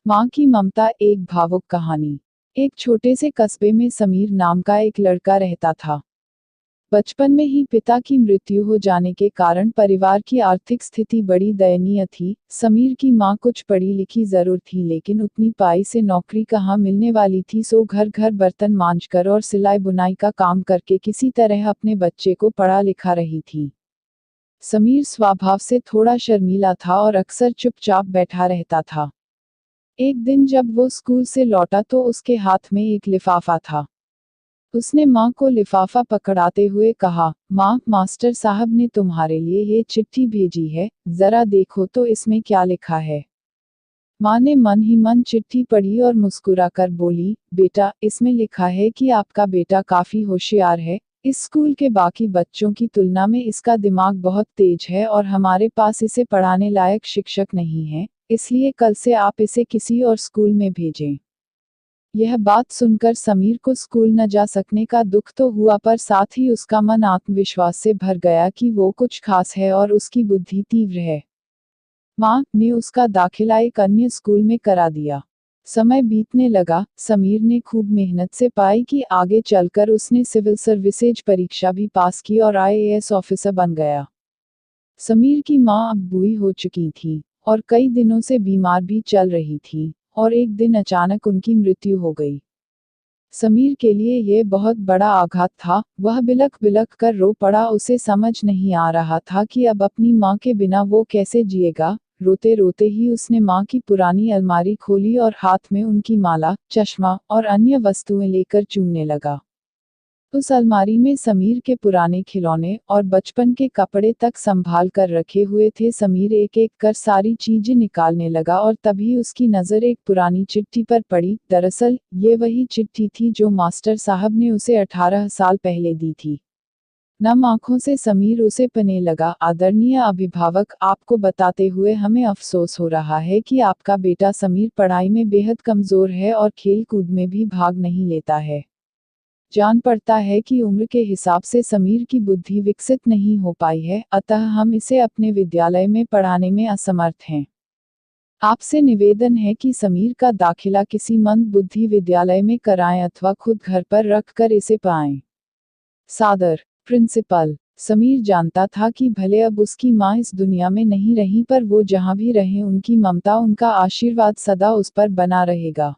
माँ की ममता, एक भावुक कहानी। एक छोटे से कस्बे में समीर नाम का एक लड़का रहता था। बचपन में ही पिता की मृत्यु हो जाने के कारण परिवार की आर्थिक स्थिति बड़ी दयनीय थी। समीर की माँ कुछ पढ़ी लिखी जरूर थी, लेकिन उतनी पाई से नौकरी कहाँ मिलने वाली थी। सो घर घर बर्तन मांजकर और सिलाई बुनाई का काम करके किसी तरह अपने बच्चे को पढ़ा लिखा रही थी। समीर स्वभाव से थोड़ा शर्मीला था और अक्सर चुपचाप बैठा रहता था। एक दिन जब वो स्कूल से लौटा तो उसके हाथ में एक लिफाफा था। उसने माँ को लिफाफा पकड़ाते हुए कहा, माँ, मास्टर साहब ने तुम्हारे लिए ये चिट्ठी भेजी है, जरा देखो तो इसमें क्या लिखा है। माँ ने मन ही मन चिट्ठी पढ़ी और मुस्कुराकर बोली, बेटा, इसमें लिखा है कि आपका बेटा काफी होशियार है। इस स्कूल के बाकी बच्चों की तुलना में इसका दिमाग बहुत तेज है और हमारे पास इसे पढ़ाने लायक शिक्षक नहीं है, इसलिए कल से आप इसे किसी और स्कूल में भेजें। यह बात सुनकर समीर को स्कूल न जा सकने का दुख तो हुआ, पर साथ ही उसका मन आत्मविश्वास से भर गया कि वो कुछ खास है और उसकी बुद्धि तीव्र है। माँ ने उसका दाखिला एक अन्य स्कूल में करा दिया। समय बीतने लगा, समीर ने खूब मेहनत से पाई कि आगे चलकर उसने सिविल सर्विसेज परीक्षा भी पास की और आईएएस ऑफिसर बन गया। समीर की माँ अब बूढ़ी हो चुकी थी और कई दिनों से बीमार भी चल रही थी, और एक दिन अचानक उनकी मृत्यु हो गई। समीर के लिए यह बहुत बड़ा आघात था। वह बिलख बिलख कर रो पड़ा। उसे समझ नहीं आ रहा था कि अब अपनी माँ के बिना वो कैसे जिएगा। रोते रोते ही उसने माँ की पुरानी अलमारी खोली और हाथ में उनकी माला, चश्मा और अन्य वस्तुएं लेकर चूमने लगा। उस अलमारी में समीर के पुराने खिलौने और बचपन के कपड़े तक संभाल कर रखे हुए थे। समीर एक एक कर सारी चीजें निकालने लगा और तभी उसकी नज़र एक पुरानी चिट्ठी पर पड़ी। दरअसल ये वही चिट्ठी थी जो मास्टर साहब ने उसे 18 साल पहले दी थी। नम आंखों से समीर उसे पढ़ने लगा। आदरणीय अभिभावक, आपको बताते हुए हमें अफसोस हो रहा है कि आपका बेटा समीर पढ़ाई में बेहद कमजोर है और खेल कूद में भी भाग नहीं लेता है। जान पड़ता है कि उम्र के हिसाब से समीर की बुद्धि विकसित नहीं हो पाई है, अतः हम इसे अपने विद्यालय में पढ़ाने में असमर्थ हैं। आपसे निवेदन है कि समीर का दाखिला किसी मंद बुद्धि विद्यालय में कराएं अथवा खुद घर पर रख कर इसे पाएं। सादर, प्रिंसिपल। समीर जानता था कि भले अब उसकी माँ इस दुनिया में नहीं रही, पर वो जहाँ भी रहे उनकी ममता, उनका आशीर्वाद सदा उस पर बना रहेगा।